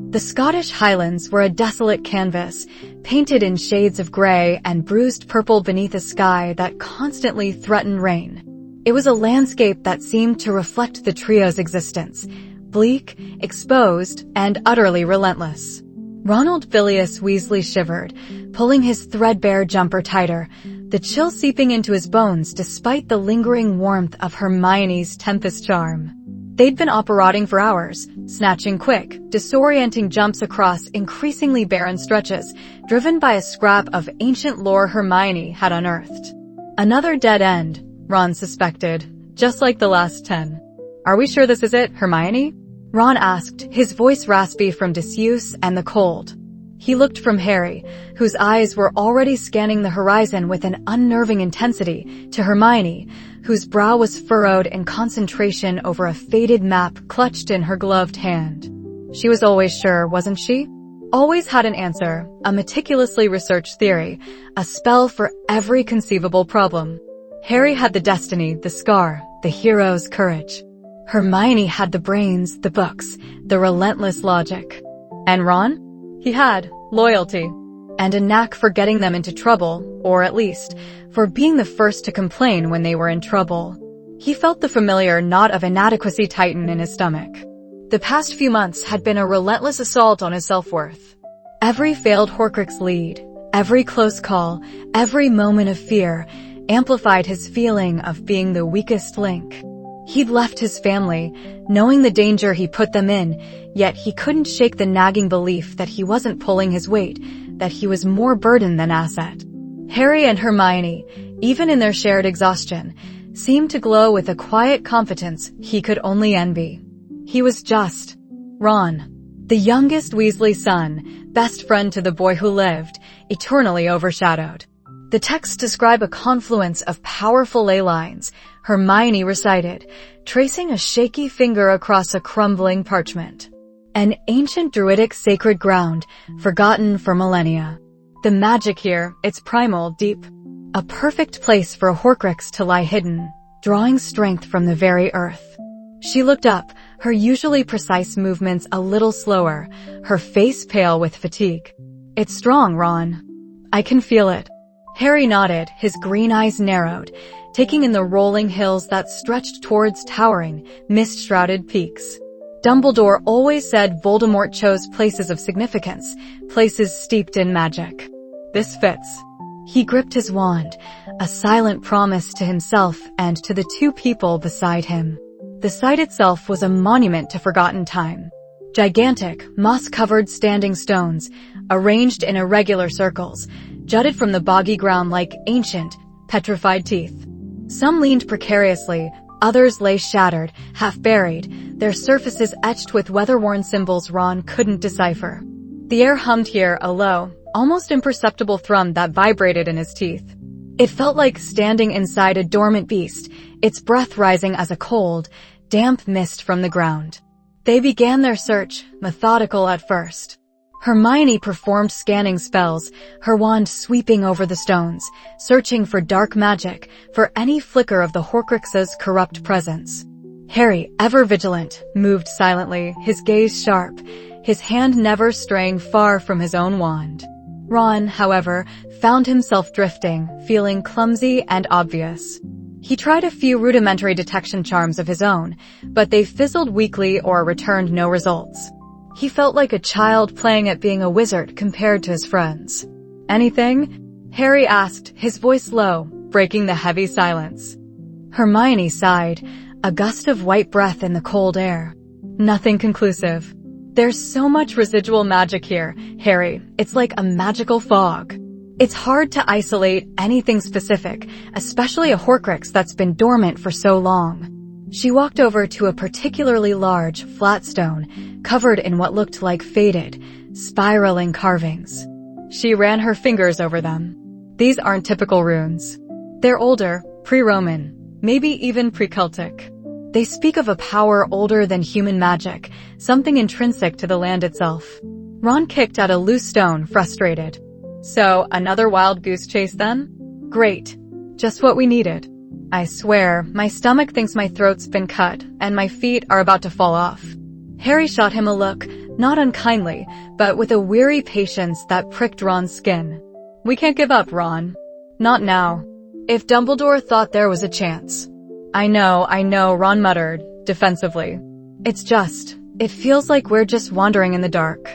The Scottish Highlands were a desolate canvas, painted in shades of grey and bruised purple beneath a sky that constantly threatened rain. It was a landscape that seemed to reflect the trio's existence, bleak, exposed, and utterly relentless. Ronald Villius Weasley shivered, pulling his threadbare jumper tighter, the chill seeping into his bones despite the lingering warmth of Hermione's tempest charm. They'd been operating for hours, snatching quick, disorienting jumps across increasingly barren stretches, driven by a scrap of ancient lore Hermione had unearthed. Another dead end, Ron suspected, just like the last 10. "Are we sure this is it, Hermione?" Ron asked, his voice raspy from disuse and the cold. He looked from Harry, whose eyes were already scanning the horizon with an unnerving intensity, to Hermione, whose brow was furrowed in concentration over a faded map clutched in her gloved hand. She was always sure, wasn't she? Always had an answer, a meticulously researched theory, a spell for every conceivable problem. Harry had the destiny, the scar, the hero's courage. Hermione had the brains, the books, the relentless logic. And Ron? He had loyalty, and a knack for getting them into trouble, or at least, for being the first to complain when they were in trouble. He felt the familiar knot of inadequacy tighten in his stomach. The past few months had been a relentless assault on his self-worth. Every failed Horcrux lead, every close call, every moment of fear, amplified his feeling of being the weakest link. He'd left his family, knowing the danger he put them in, yet he couldn't shake the nagging belief that he wasn't pulling his weight, that he was more burden than asset. Harry and Hermione, even in their shared exhaustion, seemed to glow with a quiet competence he could only envy. He was just Ron, the youngest Weasley son, best friend to the boy who lived, eternally overshadowed. The texts describe a confluence of powerful ley lines, Hermione recited, tracing a shaky finger across a crumbling parchment. An ancient druidic sacred ground, forgotten for millennia. The magic here, it's primal, deep. A perfect place for a Horcrux to lie hidden, drawing strength from the very earth. She looked up, her usually precise movements a little slower, her face pale with fatigue. "It's strong, Ron. I can feel it." Harry nodded, his green eyes narrowed, taking in the rolling hills that stretched towards towering, mist-shrouded peaks. Dumbledore always said Voldemort chose places of significance, places steeped in magic. This fits. He gripped his wand, a silent promise to himself and to the two people beside him. The site itself was a monument to forgotten time. Gigantic, moss-covered standing stones, arranged in irregular circles, jutted from the boggy ground like ancient, petrified teeth. Some leaned precariously, others lay shattered, half-buried, their surfaces etched with weather-worn symbols Ron couldn't decipher. The air hummed here, a low, almost imperceptible thrum that vibrated in his teeth. It felt like standing inside a dormant beast, its breath rising as a cold, damp mist from the ground. They began their search, methodical at first. Hermione performed scanning spells, her wand sweeping over the stones, searching for dark magic, for any flicker of the Horcruxes' corrupt presence. Harry, ever vigilant, moved silently, his gaze sharp, his hand never straying far from his own wand. Ron, however, found himself drifting, feeling clumsy and obvious. He tried a few rudimentary detection charms of his own, but they fizzled weakly or returned no results. He felt like a child playing at being a wizard compared to his friends. "Anything?" Harry asked, his voice low, breaking the heavy silence. Hermione sighed, a gust of white breath in the cold air. "Nothing conclusive. There's so much residual magic here, Harry. It's like a magical fog. It's hard to isolate anything specific, especially a Horcrux that's been dormant for so long." She walked over to a particularly large, flat stone, covered in what looked like faded, spiraling carvings. She ran her fingers over them. These aren't typical runes. They're older, pre-Roman, maybe even pre-Celtic. They speak of a power older than human magic, something intrinsic to the land itself. Ron kicked at a loose stone, frustrated. "So, another wild goose chase then? Great. Just what we needed. I swear, my stomach thinks my throat's been cut, and my feet are about to fall off." Harry shot him a look, Not unkindly, but with a weary patience that pricked Ron's skin. "We can't give up, Ron. Not now. If Dumbledore thought there was a chance." I know, Ron muttered, defensively. It feels like we're just wandering in the dark.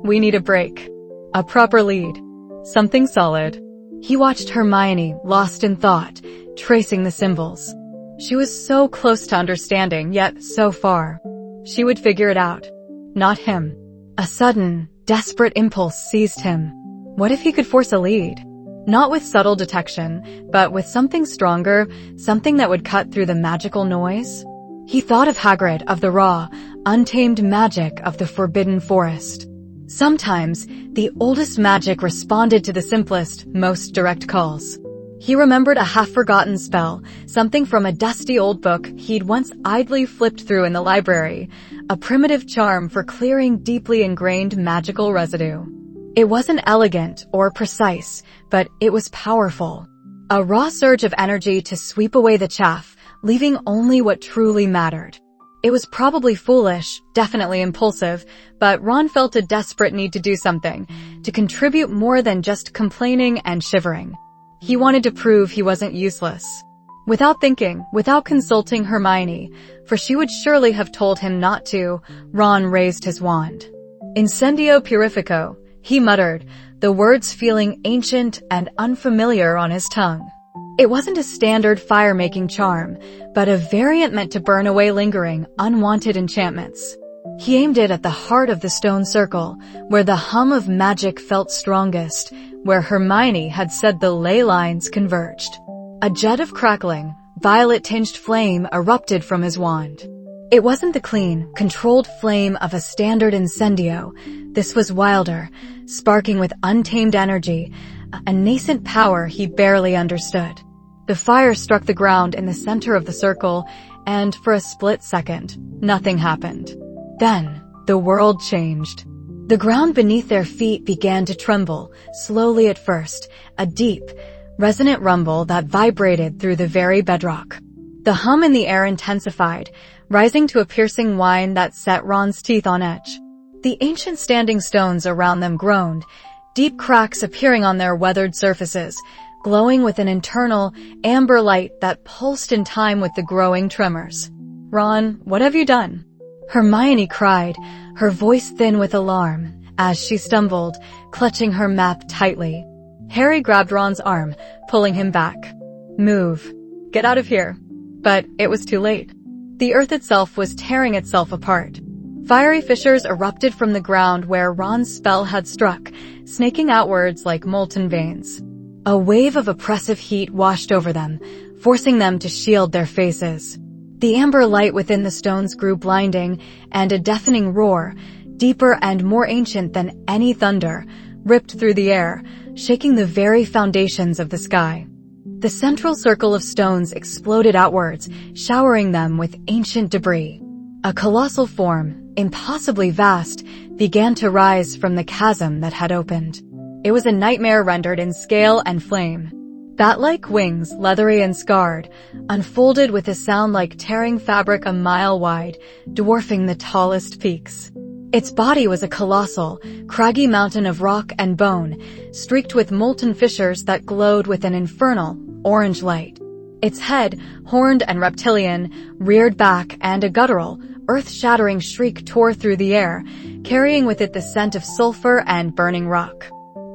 We need a break. A proper lead. Something solid." He watched Hermione, lost in thought, tracing the symbols. She was so close to understanding, yet so far. She would figure it out. Not him. A sudden, desperate impulse seized him. What if he could force a lead? Not with subtle detection, but with something stronger, something that would cut through the magical noise? He thought of Hagrid, of the raw, untamed magic of the Forbidden Forest. Sometimes, the oldest magic responded to the simplest, most direct calls. He remembered a half-forgotten spell, something from a dusty old book he'd once idly flipped through in the library, a primitive charm for clearing deeply ingrained magical residue. It wasn't elegant or precise, but it was powerful. A raw surge of energy to sweep away the chaff, leaving only what truly mattered. It was probably foolish, definitely impulsive, but Ron felt a desperate need to do something, to contribute more than just complaining and shivering. He wanted to prove he wasn't useless. Without thinking, without consulting Hermione, for she would surely have told him not to, Ron raised his wand. "Incendio purifico," he muttered, the words feeling ancient and unfamiliar on his tongue. It wasn't a standard fire-making charm, but a variant meant to burn away lingering, unwanted enchantments. He aimed it at the heart of the stone circle, where the hum of magic felt strongest, where Hermione had said the ley lines converged. A jet of crackling, violet-tinged flame erupted from his wand. It wasn't the clean, controlled flame of a standard incendio. This was wilder, sparking with untamed energy, a nascent power he barely understood. The fire struck the ground in the center of the circle, and for a split second, nothing happened. Then, the world changed. The ground beneath their feet began to tremble, slowly at first, a deep, resonant rumble that vibrated through the very bedrock. The hum in the air intensified, rising to a piercing whine that set Ron's teeth on edge. The ancient standing stones around them groaned, deep cracks appearing on their weathered surfaces, glowing with an internal, amber light that pulsed in time with the growing tremors. "Ron, what have you done?" Hermione cried, her voice thin with alarm, as she stumbled, clutching her map tightly. Harry grabbed Ron's arm, pulling him back. "Move. Get out of here." But it was too late. The earth itself was tearing itself apart. Fiery fissures erupted from the ground where Ron's spell had struck, snaking outwards like molten veins. A wave of oppressive heat washed over them, forcing them to shield their faces. The amber light within the stones grew blinding, and a deafening roar, deeper and more ancient than any thunder, ripped through the air, shaking the very foundations of the sky. The central circle of stones exploded outwards, showering them with ancient debris. A colossal form, impossibly vast, began to rise from the chasm that had opened. It was a nightmare rendered in scale and flame. Bat-like wings, leathery and scarred, unfolded with a sound like tearing fabric a mile wide, dwarfing the tallest peaks. Its body was a colossal, craggy mountain of rock and bone, streaked with molten fissures that glowed with an infernal, orange light. Its head, horned and reptilian, reared back, and a guttural, earth-shattering shriek tore through the air, carrying with it the scent of sulfur and burning rock.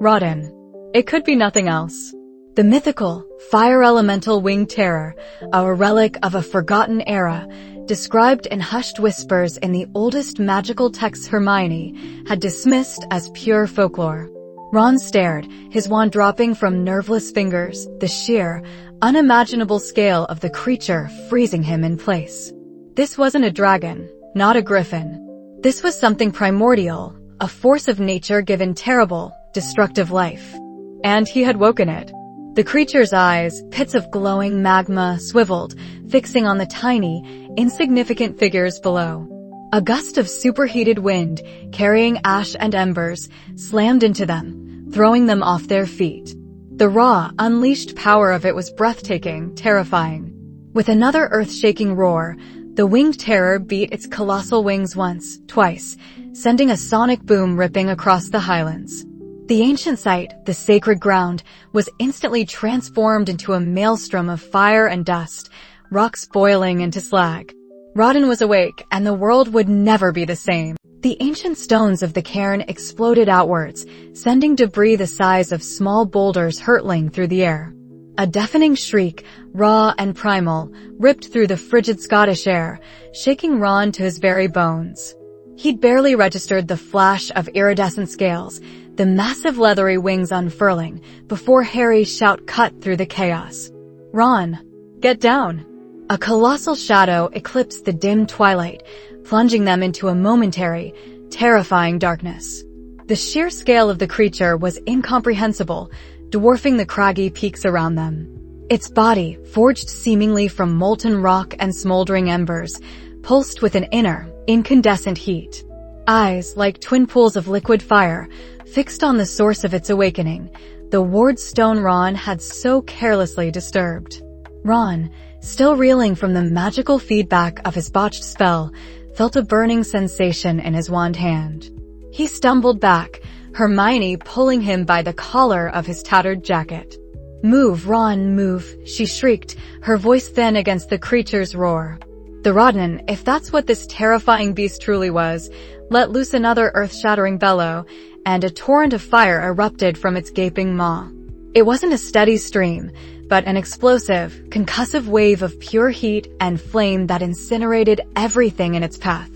Rodan. It could be nothing else. The mythical, fire elemental winged terror, a relic of a forgotten era, described in hushed whispers in the oldest magical texts Hermione had dismissed as pure folklore. Ron stared, his wand dropping from nerveless fingers, the sheer, unimaginable scale of the creature freezing him in place. This wasn't a dragon, not a griffin. This was something primordial, a force of nature given terrible, destructive life. And he had woken it. The creature's eyes, pits of glowing magma, swiveled, fixing on the tiny, insignificant figures below. A gust of superheated wind, carrying ash and embers, slammed into them, throwing them off their feet. The raw, unleashed power of it was breathtaking, terrifying. With another earth-shaking roar, The winged terror beat its colossal wings once, twice, sending a sonic boom ripping across the highlands. The ancient site, the sacred ground, was instantly transformed into a maelstrom of fire and dust, rocks boiling into slag. Rodan was awake, and the world would never be the same. The ancient stones of the cairn exploded outwards, sending debris the size of small boulders hurtling through the air. A deafening shriek, raw and primal, ripped through the frigid Scottish air, shaking Ron to his very bones. He'd barely registered the flash of iridescent scales, the massive leathery wings unfurling, before Harry's shout cut through the chaos. "Ron, get down!" A colossal shadow eclipsed the dim twilight, plunging them into a momentary, terrifying darkness. The sheer scale of the creature was incomprehensible, dwarfing the craggy peaks around them. Its body, forged seemingly from molten rock and smoldering embers, pulsed with an inner, incandescent heat. Eyes, like twin pools of liquid fire, fixed on the source of its awakening, the ward stone Ron had so carelessly disturbed. Ron, still reeling from the magical feedback of his botched spell, felt a burning sensation in his wand hand. He stumbled back, Hermione pulling him by the collar of his tattered jacket. "Move, Ron, move," she shrieked, her voice thin against the creature's roar. The Rodan, if that's what this terrifying beast truly was, let loose another earth-shattering bellow, and a torrent of fire erupted from its gaping maw. It wasn't a steady stream, but an explosive, concussive wave of pure heat and flame that incinerated everything in its path.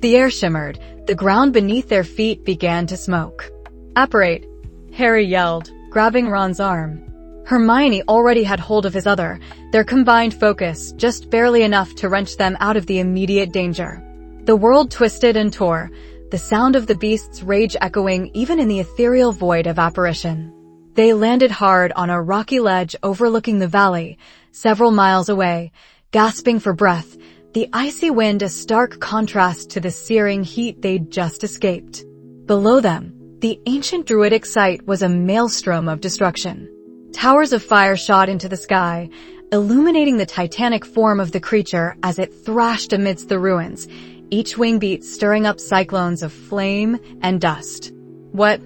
The air shimmered, the ground beneath their feet began to smoke. "Apparate," Harry yelled, grabbing Ron's arm. Hermione already had hold of his other, their combined focus just barely enough to wrench them out of the immediate danger. The world twisted and tore, the sound of the beast's rage echoing even in the ethereal void of apparition. They landed hard on a rocky ledge overlooking the valley, several miles away, gasping for breath, the icy wind a stark contrast to the searing heat they'd just escaped. Below them, the ancient druidic site was a maelstrom of destruction. Towers of fire shot into the sky, illuminating the titanic form of the creature as it thrashed amidst the ruins, each wingbeat stirring up cyclones of flame and dust. What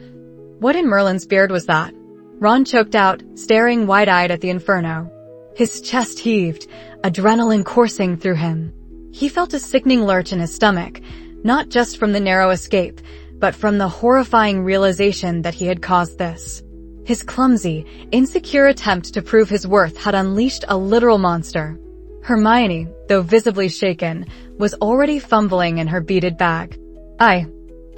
in Merlin's beard was that? Ron choked out, staring wide-eyed at the inferno. His chest heaved, adrenaline coursing through him. He felt a sickening lurch in his stomach, not just from the narrow escape, but from the horrifying realization that he had caused this. His clumsy, insecure attempt to prove his worth had unleashed a literal monster. Hermione, though visibly shaken, was already fumbling in her beaded bag.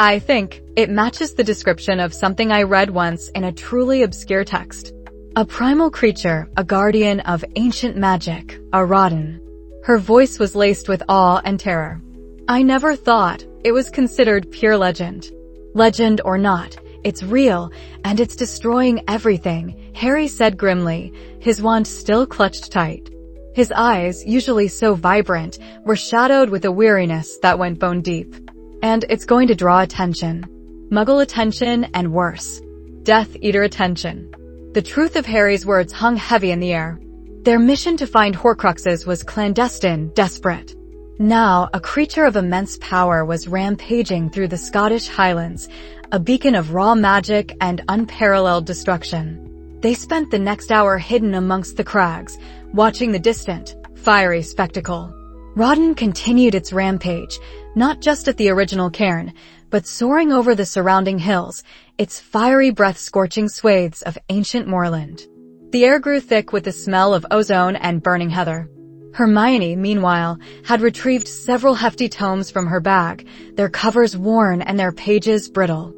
I think it matches the description of something I read once in a truly obscure text. A primal creature, a guardian of ancient magic, a Rodan. Her voice was laced with awe and terror. I never thought it was considered pure legend. Legend or not, it's real, and it's destroying everything, Harry said grimly, his wand still clutched tight. His eyes, usually so vibrant, were shadowed with a weariness that went bone deep. And it's going to draw attention. Muggle attention and worse. Death Eater attention. The truth of Harry's words hung heavy in the air. Their mission to find Horcruxes was clandestine, desperate. Now, a creature of immense power was rampaging through the Scottish Highlands, a beacon of raw magic and unparalleled destruction. They spent the next hour hidden amongst the crags, watching the distant, fiery spectacle. Rodan continued its rampage, not just at the original cairn, but soaring over the surrounding hills, its fiery breath scorching swathes of ancient moorland. The air grew thick with the smell of ozone and burning heather. Hermione, meanwhile, had retrieved several hefty tomes from her bag, their covers worn and their pages brittle.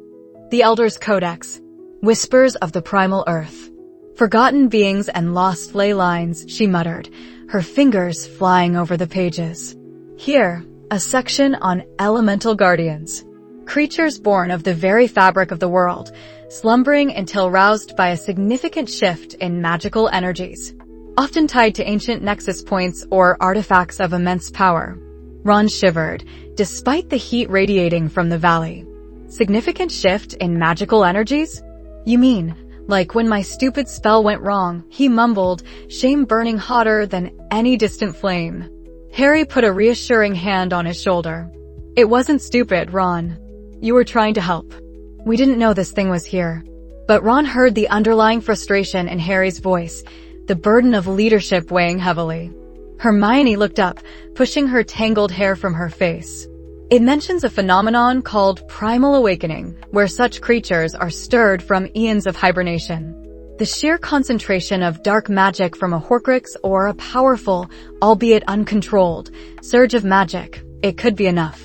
The Elder's Codex, Whispers of the Primal Earth. Forgotten beings and lost ley lines, she muttered, her fingers flying over the pages. Here, a section on elemental guardians. Creatures born of the very fabric of the world, slumbering until roused by a significant shift in magical energies, often tied to ancient nexus points or artifacts of immense power. Ron shivered, despite the heat radiating from the valley. Significant shift in magical energies? You mean, like when my stupid spell went wrong, he mumbled, shame burning hotter than any distant flame. Harry put a reassuring hand on his shoulder. It wasn't stupid, Ron. You were trying to help. We didn't know this thing was here. But Ron heard the underlying frustration in Harry's voice, the burden of leadership weighing heavily. Hermione looked up, pushing her tangled hair from her face. It mentions a phenomenon called primal awakening, where such creatures are stirred from eons of hibernation. The sheer concentration of dark magic from a Horcrux or a powerful, albeit uncontrolled, surge of magic, it could be enough.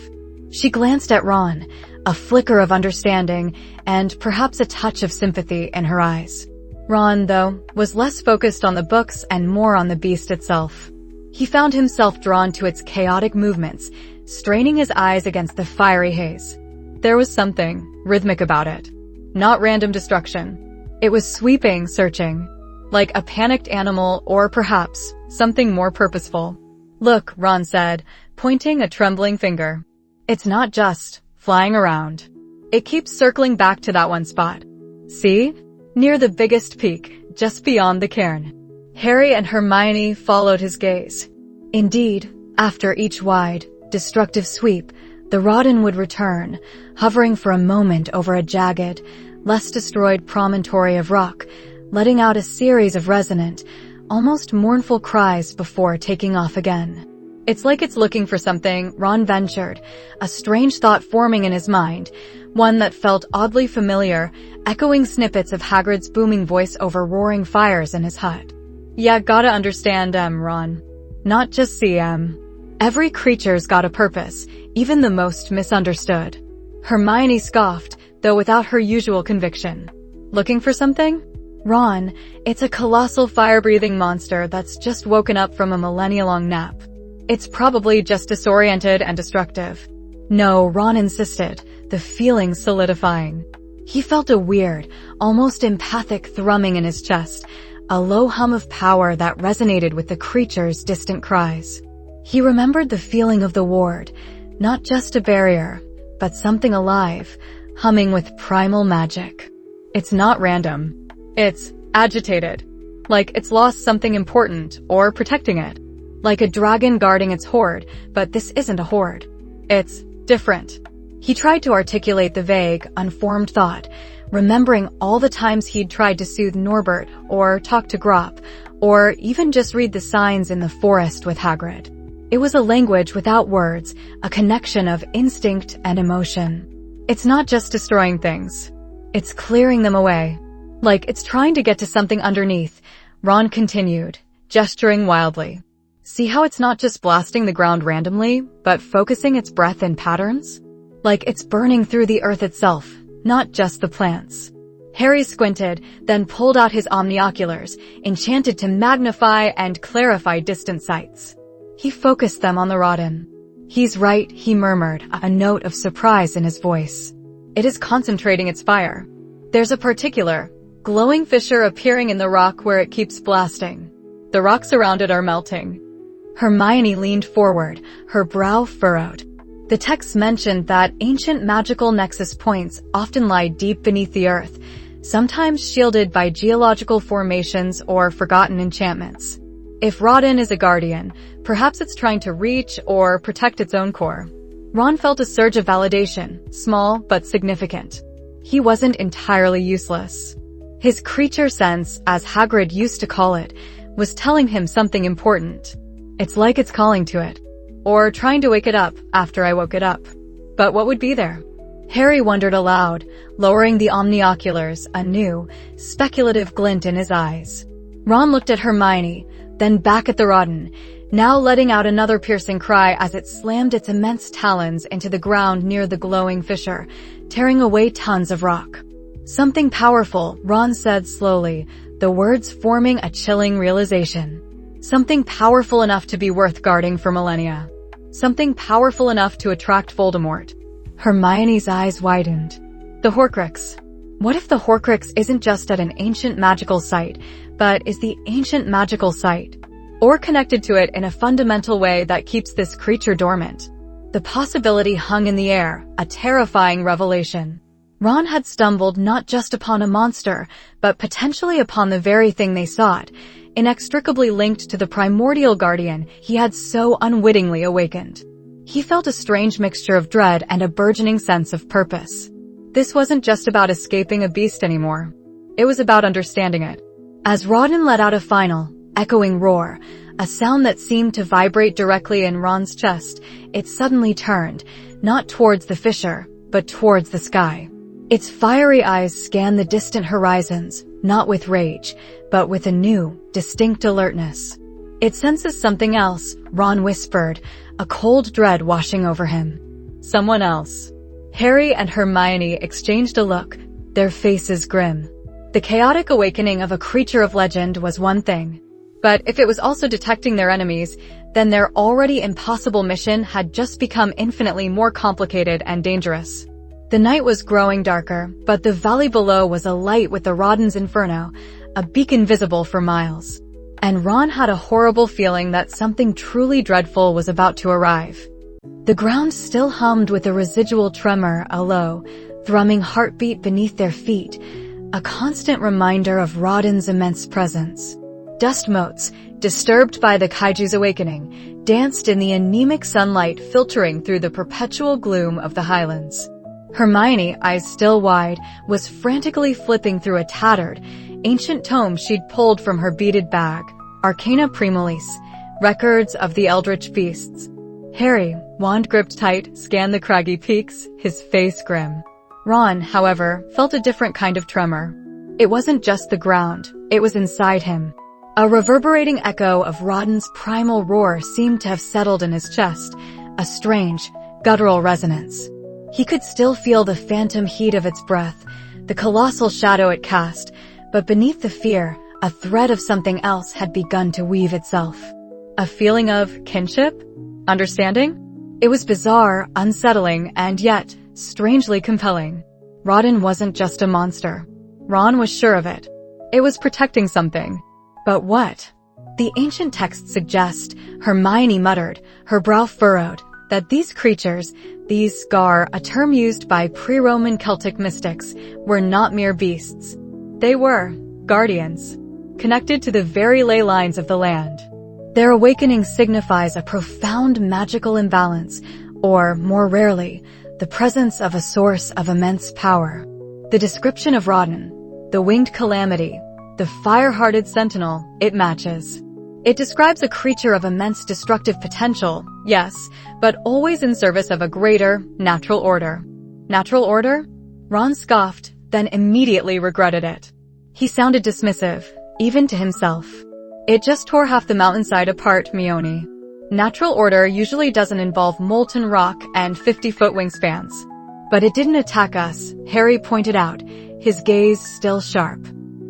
She glanced at Ron, a flicker of understanding and perhaps a touch of sympathy in her eyes. Ron, though, was less focused on the books and more on the beast itself. He found himself drawn to its chaotic movements, straining his eyes against the fiery haze. There was something rhythmic about it. Not random destruction. It was sweeping, searching, like a panicked animal or perhaps something more purposeful. Look, Ron said, pointing a trembling finger. It's not just flying around. It keeps circling back to that one spot. See? Near the biggest peak, just beyond the cairn. Harry and Hermione followed his gaze. Indeed, after each wide, destructive sweep, the Rodan would return, hovering for a moment over a jagged, less destroyed promontory of rock, letting out a series of resonant, almost mournful cries before taking off again. It's like it's looking for something, Ron ventured, a strange thought forming in his mind, one that felt oddly familiar, echoing snippets of Hagrid's booming voice over roaring fires in his hut. Yeah, gotta understand, Ron. Not just see, Every creature's got a purpose, even the most misunderstood. Hermione scoffed, though without her usual conviction. Looking for something? Ron, it's a colossal fire-breathing monster that's just woken up from a millennia-long nap. It's probably just disoriented and destructive. No, Ron insisted, the feeling solidifying. He felt a weird, almost empathic thrumming in his chest, a low hum of power that resonated with the creature's distant cries. He remembered the feeling of the ward, not just a barrier, but something alive, humming with primal magic. It's not random. It's agitated. Like it's lost something important or protecting it. Like a dragon guarding its hoard, but this isn't a hoard. It's different. He tried to articulate the vague, unformed thought, remembering all the times he'd tried to soothe Norbert, or talk to Grop, or even just read the signs in the forest with Hagrid. It was a language without words, a connection of instinct and emotion. It's not just destroying things. It's clearing them away. Like it's trying to get to something underneath, Ron continued, gesturing wildly. See how it's not just blasting the ground randomly, but focusing its breath in patterns? Like it's burning through the earth itself, not just the plants. Harry squinted, then pulled out his omnioculars, enchanted to magnify and clarify distant sights. He focused them on the Rodan. He's right, he murmured, a note of surprise in his voice. It is concentrating its fire. There's a particular, glowing fissure appearing in the rock where it keeps blasting. The rocks around it are melting. Hermione leaned forward, her brow furrowed. The text mentioned that ancient magical nexus points often lie deep beneath the earth, sometimes shielded by geological formations or forgotten enchantments. If Rodan is a guardian, perhaps it's trying to reach or protect its own core. Ron felt a surge of validation, small but significant. He wasn't entirely useless. His creature sense, as Hagrid used to call it, was telling him something important. It's like it's calling to it. Or trying to wake it up after I woke it up. But what would be there? Harry wondered aloud, lowering the omnioculars, a new, speculative glint in his eyes. Ron looked at Hermione, then back at the Rodan, now letting out another piercing cry as it slammed its immense talons into the ground near the glowing fissure, tearing away tons of rock. Something powerful, Ron said slowly, the words forming a chilling realization. Something powerful enough to be worth guarding for millennia. Something powerful enough to attract Voldemort. Hermione's eyes widened. The Horcrux. What if the Horcrux isn't just at an ancient magical site, but is the ancient magical site? Or connected to it in a fundamental way that keeps this creature dormant? The possibility hung in the air, a terrifying revelation. Ron had stumbled not just upon a monster, but potentially upon the very thing they sought, inextricably linked to the primordial guardian he had so unwittingly awakened. He felt a strange mixture of dread and a burgeoning sense of purpose. This wasn't just about escaping a beast anymore. It was about understanding it. As Rodan let out a final, echoing roar, a sound that seemed to vibrate directly in Ron's chest, it suddenly turned, not towards the fissure, but towards the sky. Its fiery eyes scanned the distant horizons, not with rage, but with a new, distinct alertness. "It senses something else," Ron whispered, a cold dread washing over him. "Someone else." Harry and Hermione exchanged a look, their faces grim. The chaotic awakening of a creature of legend was one thing. But if it was also detecting their enemies, then their already impossible mission had just become infinitely more complicated and dangerous. The night was growing darker, but the valley below was alight with the Rodan's inferno, a beacon visible for miles. And Ron had a horrible feeling that something truly dreadful was about to arrive. The ground still hummed with a residual tremor, a low, thrumming heartbeat beneath their feet, a constant reminder of Rodan's immense presence. Dust motes, disturbed by the Kaiju's awakening, danced in the anemic sunlight filtering through the perpetual gloom of the highlands. Hermione, eyes still wide, was frantically flipping through a tattered, ancient tome she'd pulled from her beaded bag, Arcana Primolis, records of the eldritch beasts. Harry, wand gripped tight, scanned the craggy peaks, his face grim. Ron, however, felt a different kind of tremor. It wasn't just the ground, it was inside him. A reverberating echo of Rodan's primal roar seemed to have settled in his chest, a strange, guttural resonance. He could still feel the phantom heat of its breath, the colossal shadow it cast, but beneath the fear, a thread of something else had begun to weave itself. A feeling of kinship? Understanding? It was bizarre, unsettling, and yet strangely compelling. Rodan wasn't just a monster. Ron was sure of it. It was protecting something. But what? The ancient texts suggest, Hermione muttered, her brow furrowed, that these creatures, these Gar, a term used by pre-Roman Celtic mystics, were not mere beasts. They were guardians, connected to the very ley lines of the land. Their awakening signifies a profound magical imbalance, or, more rarely, the presence of a source of immense power. The description of Rodan, the winged calamity, the fire-hearted sentinel, it matches. It describes a creature of immense destructive potential, yes, but always in service of a greater, natural order. Natural order? Ron scoffed, then immediately regretted it. He sounded dismissive, even to himself. It just tore half the mountainside apart, Mione. Natural order usually doesn't involve molten rock and 50-foot wingspans. But it didn't attack us, Harry pointed out, his gaze still sharp.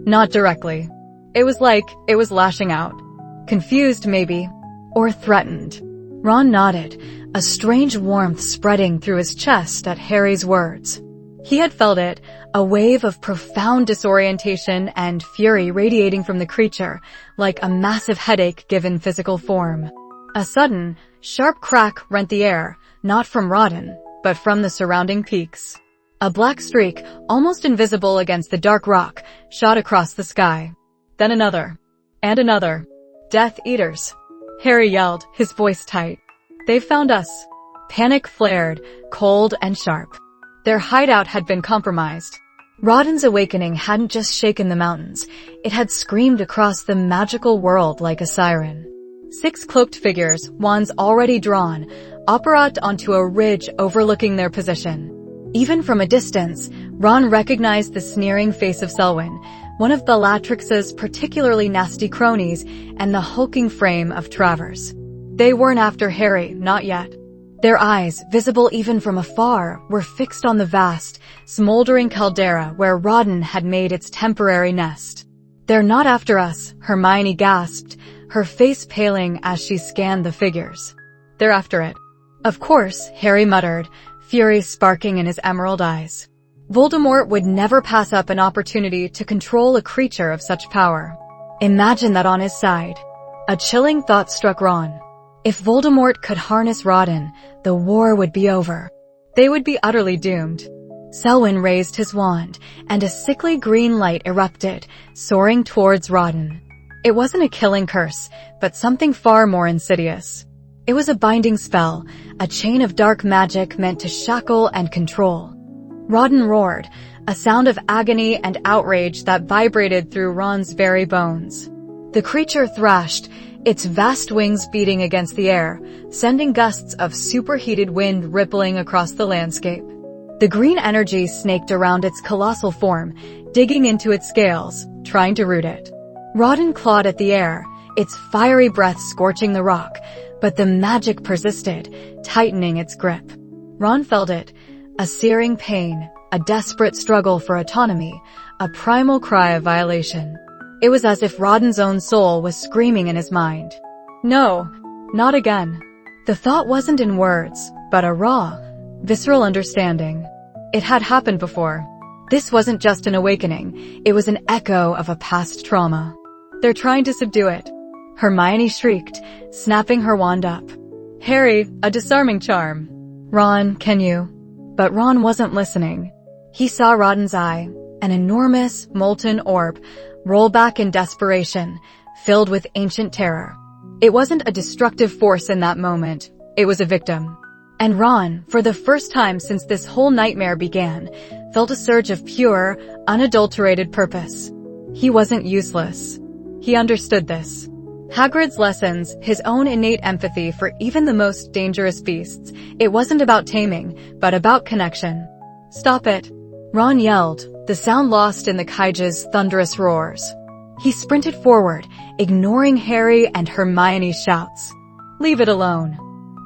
Not directly. It was like it was lashing out. Confused, maybe. Or threatened. Ron nodded, a strange warmth spreading through his chest at Harry's words. He had felt it, a wave of profound disorientation and fury radiating from the creature, like a massive headache given physical form. A sudden, sharp crack rent the air, not from Rodan, but from the surrounding peaks. A black streak, almost invisible against the dark rock, shot across the sky. Then another. And another. Death Eaters. Harry yelled, his voice tight. They've found us. Panic flared, cold and sharp. Their hideout had been compromised. Rodan's awakening hadn't just shaken the mountains, it had screamed across the magical world like a siren. 6 cloaked figures, wands already drawn, apparat onto a ridge overlooking their position. Even from a distance, Ron recognized the sneering face of Selwyn, one of Bellatrix's particularly nasty cronies, and the hulking frame of Travers. They weren't after Harry, not yet. Their eyes, visible even from afar, were fixed on the vast, smoldering caldera where Rodan had made its temporary nest. They're not after us, Hermione gasped, her face paling as she scanned the figures. They're after it. Of course, Harry muttered, fury sparking in his emerald eyes. Voldemort would never pass up an opportunity to control a creature of such power. Imagine that on his side. A chilling thought struck Ron. If Voldemort could harness Rodan, the war would be over. They would be utterly doomed. Selwyn raised his wand, and a sickly green light erupted, soaring towards Rodan. It wasn't a killing curse, but something far more insidious. It was a binding spell, a chain of dark magic meant to shackle and control. Rodan roared, a sound of agony and outrage that vibrated through Ron's very bones. The creature thrashed, its vast wings beating against the air, sending gusts of superheated wind rippling across the landscape. The green energy snaked around its colossal form, digging into its scales, trying to root it. Rodan clawed at the air, its fiery breath scorching the rock, but the magic persisted, tightening its grip. Ron felt it, a searing pain, a desperate struggle for autonomy, a primal cry of violation. It was as if Rodan's own soul was screaming in his mind. No, not again. The thought wasn't in words, but a raw, visceral understanding. It had happened before. This wasn't just an awakening, it was an echo of a past trauma. They're trying to subdue it. Hermione shrieked, snapping her wand up. Harry, a disarming charm. Ron, can you? But Ron wasn't listening. He saw Rodan's eye, an enormous, molten orb, roll back in desperation, filled with ancient terror. It wasn't a destructive force in that moment, it was a victim. And Ron, for the first time since this whole nightmare began, felt a surge of pure, unadulterated purpose. He wasn't useless. He understood this. Hagrid's lessons, his own innate empathy for even the most dangerous beasts, it wasn't about taming, but about connection. Stop it. Ron yelled, the sound lost in the Kaiju's thunderous roars. He sprinted forward, ignoring Harry and Hermione's shouts. Leave it alone.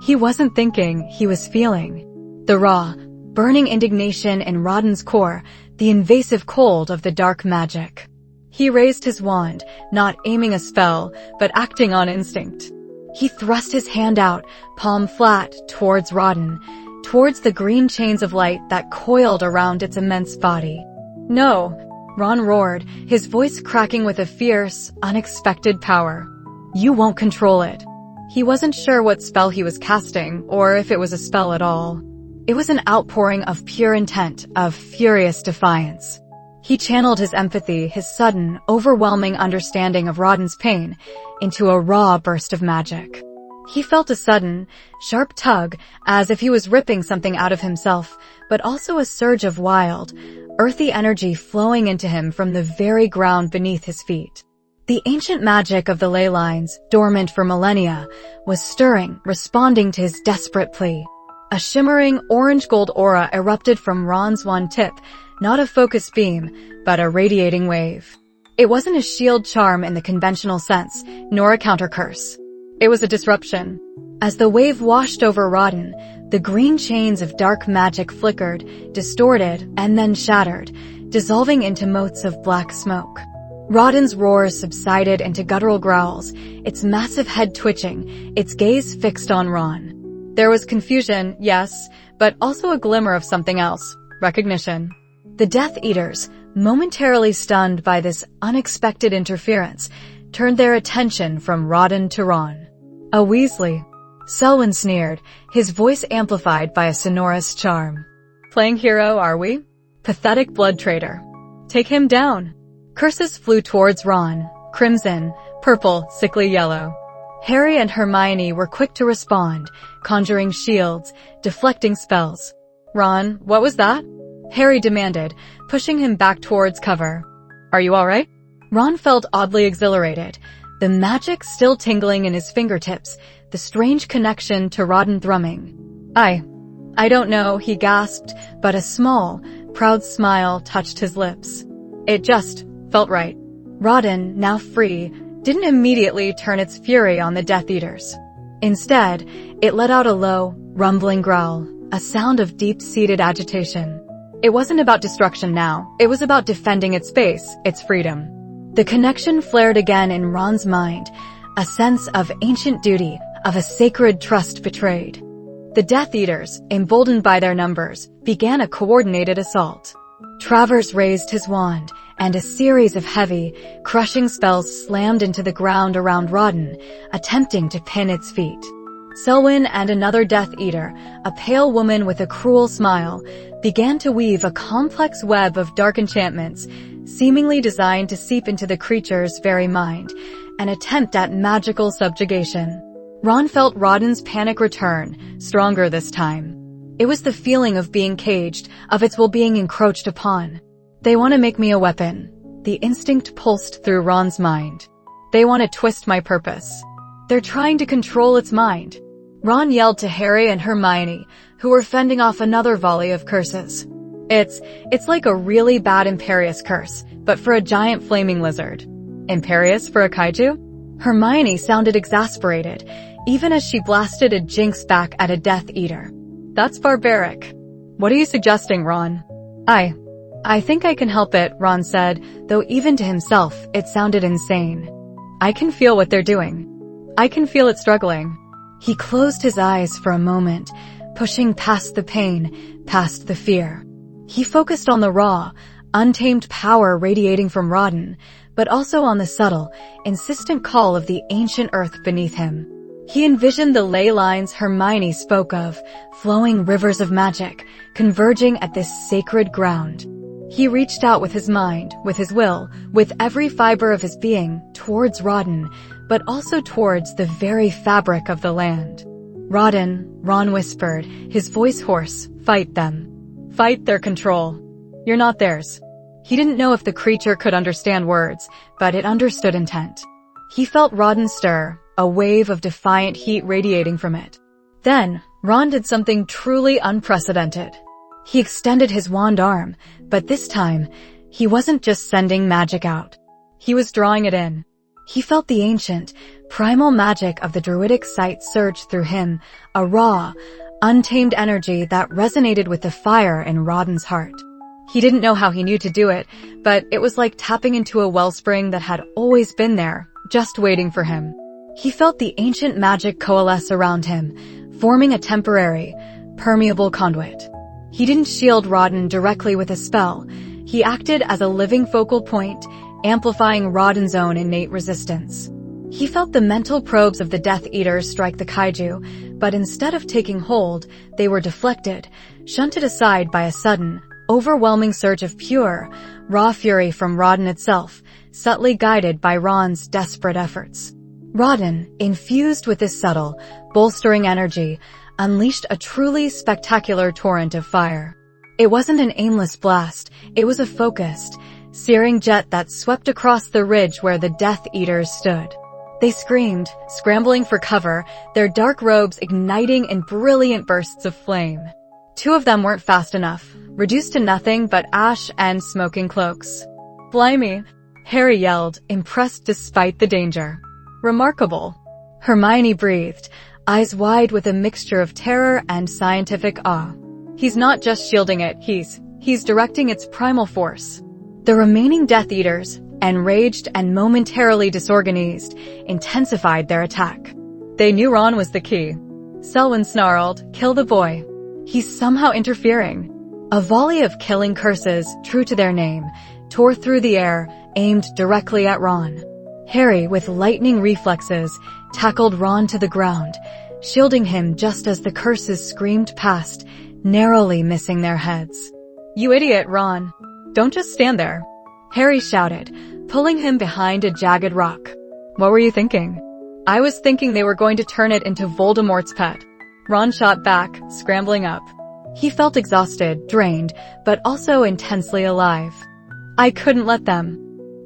He wasn't thinking, he was feeling. The raw, burning indignation in Rodan's core, the invasive cold of the dark magic. He raised his wand, not aiming a spell, but acting on instinct. He thrust his hand out, palm flat, towards Rodan, towards the green chains of light that coiled around its immense body. No, Ron roared, his voice cracking with a fierce, unexpected power. You won't control it. He wasn't sure what spell he was casting, or if it was a spell at all. It was an outpouring of pure intent, of furious defiance. He channeled his empathy, his sudden, overwhelming understanding of Rodan's pain, into a raw burst of magic. He felt a sudden, sharp tug, as if he was ripping something out of himself, but also a surge of wild, earthy energy flowing into him from the very ground beneath his feet. The ancient magic of the ley lines, dormant for millennia, was stirring, responding to his desperate plea. A shimmering orange-gold aura erupted from Ron's wand tip, not a focused beam, but a radiating wave. It wasn't a shield charm in the conventional sense, nor a counter curse. It was a disruption. As the wave washed over Rodan, the green chains of dark magic flickered, distorted, and then shattered, dissolving into motes of black smoke. Rodan's roars subsided into guttural growls, its massive head twitching, its gaze fixed on Ron. There was confusion, yes, but also a glimmer of something else, recognition. The Death Eaters, momentarily stunned by this unexpected interference, turned their attention from Rodan to Ron. A Weasley. Selwyn sneered, his voice amplified by a sonorous charm. Playing hero, are we? Pathetic blood traitor. Take him down. Curses flew towards Ron, crimson, purple, sickly yellow. Harry and Hermione were quick to respond, conjuring shields, deflecting spells. Ron, what was that? Harry demanded, pushing him back towards cover. Are you all right? Ron felt oddly exhilarated, the magic still tingling in his fingertips, the strange connection to Rodan thrumming. I don't know, he gasped, but a small, proud smile touched his lips. It just felt right. Rodan, now free, didn't immediately turn its fury on the Death Eaters. Instead, it let out a low, rumbling growl, a sound of deep-seated agitation. It wasn't about destruction now, it was about defending its space, its freedom. The connection flared again in Ron's mind, a sense of ancient duty, of a sacred trust betrayed. The Death Eaters, emboldened by their numbers, began a coordinated assault. Travers raised his wand, and a series of heavy, crushing spells slammed into the ground around Rodan, attempting to pin its feet. Selwyn and another Death Eater, a pale woman with a cruel smile, began to weave a complex web of dark enchantments, seemingly designed to seep into the creature's very mind, an attempt at magical subjugation. Ron felt Rodan's panic return, stronger this time. It was the feeling of being caged, of its well-being encroached upon. They want to make me a weapon. The instinct pulsed through Ron's mind. They want to twist my purpose. They're trying to control its mind. Ron yelled to Harry and Hermione, who were fending off another volley of curses. It's like a really bad Imperious curse, but for a giant flaming lizard. Imperious for a kaiju? Hermione sounded exasperated, even as she blasted a jinx back at a Death Eater. That's barbaric. What are you suggesting, Ron? I think I can help it, Ron said, though even to himself, it sounded insane. I can feel what they're doing. I can feel it struggling. He closed his eyes for a moment, pushing past the pain, past the fear. He focused on the raw, untamed power radiating from Rodan, but also on the subtle, insistent call of the ancient earth beneath him. He envisioned the ley lines Hermione spoke of, flowing rivers of magic, converging at this sacred ground. He reached out with his mind, with his will, with every fiber of his being, towards Rodan, but also towards the very fabric of the land. Rodan, Ron whispered, his voice hoarse, fight them. Fight their control. You're not theirs. He didn't know if the creature could understand words, but it understood intent. He felt Rodan stir, a wave of defiant heat radiating from it. Then, Ron did something truly unprecedented. He extended his wand arm, but this time, he wasn't just sending magic out. He was drawing it in. He felt the ancient, primal magic of the druidic site surge through him, a raw, untamed energy that resonated with the fire in Rodan's heart. He didn't know how he knew to do it, but it was like tapping into a wellspring that had always been there, just waiting for him. He felt the ancient magic coalesce around him, forming a temporary, permeable conduit. He didn't shield Rodan directly with a spell. He acted as a living focal point, amplifying Rodan's own innate resistance. He felt the mental probes of the Death Eaters strike the kaiju, but instead of taking hold, they were deflected, shunted aside by a sudden, overwhelming surge of pure, raw fury from Rodan itself, subtly guided by Ron's desperate efforts. Rodan, infused with this subtle, bolstering energy, unleashed a truly spectacular torrent of fire. It wasn't an aimless blast, it was a focused, searing jet that swept across the ridge where the Death Eaters stood. They screamed, scrambling for cover, their dark robes igniting in brilliant bursts of flame. Two of them weren't fast enough, reduced to nothing but ash and smoking cloaks. "Blimey!" Harry yelled, impressed despite the danger. "Remarkable." Hermione breathed, eyes wide with a mixture of terror and scientific awe. "He's not just shielding it, he's directing its primal force." The remaining Death Eaters, enraged and momentarily disorganized, intensified their attack. They knew Ron was the key. Selwyn snarled, "Kill the boy. He's somehow interfering." A volley of killing curses, true to their name, tore through the air, aimed directly at Ron. Harry, with lightning reflexes, tackled Ron to the ground, shielding him just as the curses screamed past, narrowly missing their heads. "You idiot, Ron. Don't just stand there," Harry shouted, pulling him behind a jagged rock. "What were you thinking?" "I was thinking they were going to turn it into Voldemort's pet." Ron shot back, scrambling up. He felt exhausted, drained, but also intensely alive. "I couldn't let them."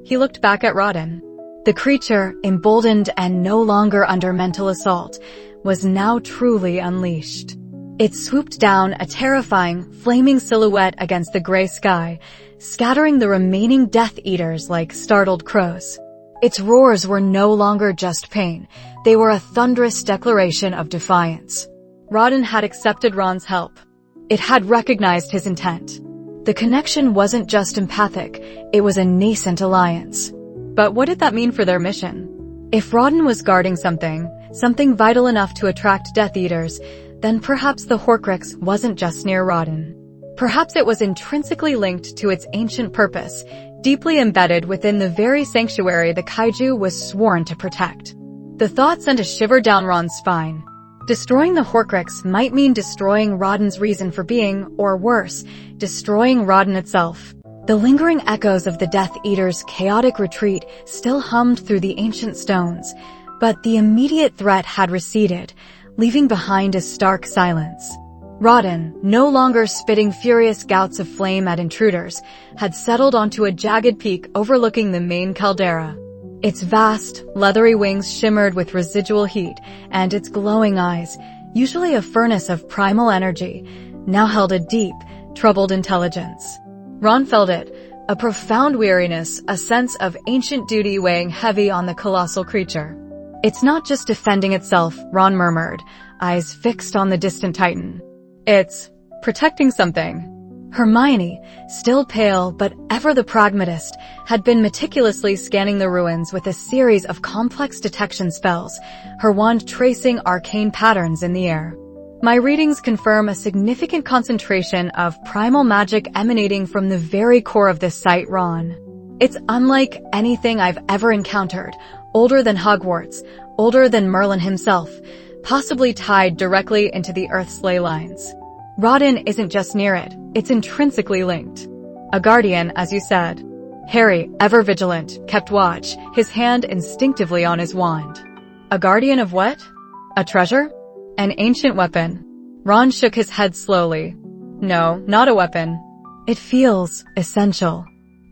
He looked back at Rodan. The creature, emboldened and no longer under mental assault, was now truly unleashed. It swooped down, a terrifying, flaming silhouette against the gray sky, scattering the remaining Death Eaters like startled crows. Its roars were no longer just pain. They were a thunderous declaration of defiance. Rodan had accepted Ron's help. It had recognized his intent. The connection wasn't just empathic, it was a nascent alliance. But what did that mean for their mission? If Rodan was guarding something vital enough to attract Death Eaters, then perhaps the Horcrux wasn't just near Rodan. Perhaps it was intrinsically linked to its ancient purpose, deeply embedded within the very sanctuary the Kaiju was sworn to protect. The thought sent a shiver down Ron's spine. Destroying the Horcrux might mean destroying Rodan's reason for being, or worse, destroying Rodan itself. The lingering echoes of the Death Eater's chaotic retreat still hummed through the ancient stones, but the immediate threat had receded, leaving behind a stark silence. Rodan, no longer spitting furious gouts of flame at intruders, had settled onto a jagged peak overlooking the main caldera. Its vast, leathery wings shimmered with residual heat, and its glowing eyes, usually a furnace of primal energy, now held a deep, troubled intelligence. Ron felt it, a profound weariness, a sense of ancient duty weighing heavy on the colossal creature. "It's not just defending itself," Ron murmured, eyes fixed on the distant titan. "It's protecting something." Hermione, still pale but ever the pragmatist, had been meticulously scanning the ruins with a series of complex detection spells, her wand tracing arcane patterns in the air. "My readings confirm a significant concentration of primal magic emanating from the very core of this site, Ron. It's unlike anything I've ever encountered, older than Hogwarts, older than Merlin himself, possibly tied directly into the Earth's ley lines. Rodan isn't just near it, it's intrinsically linked. A guardian, as you said." Harry, ever vigilant, kept watch, his hand instinctively on his wand. "A guardian of what? A treasure? An ancient weapon?" Ron shook his head slowly. "No, not a weapon. It feels essential,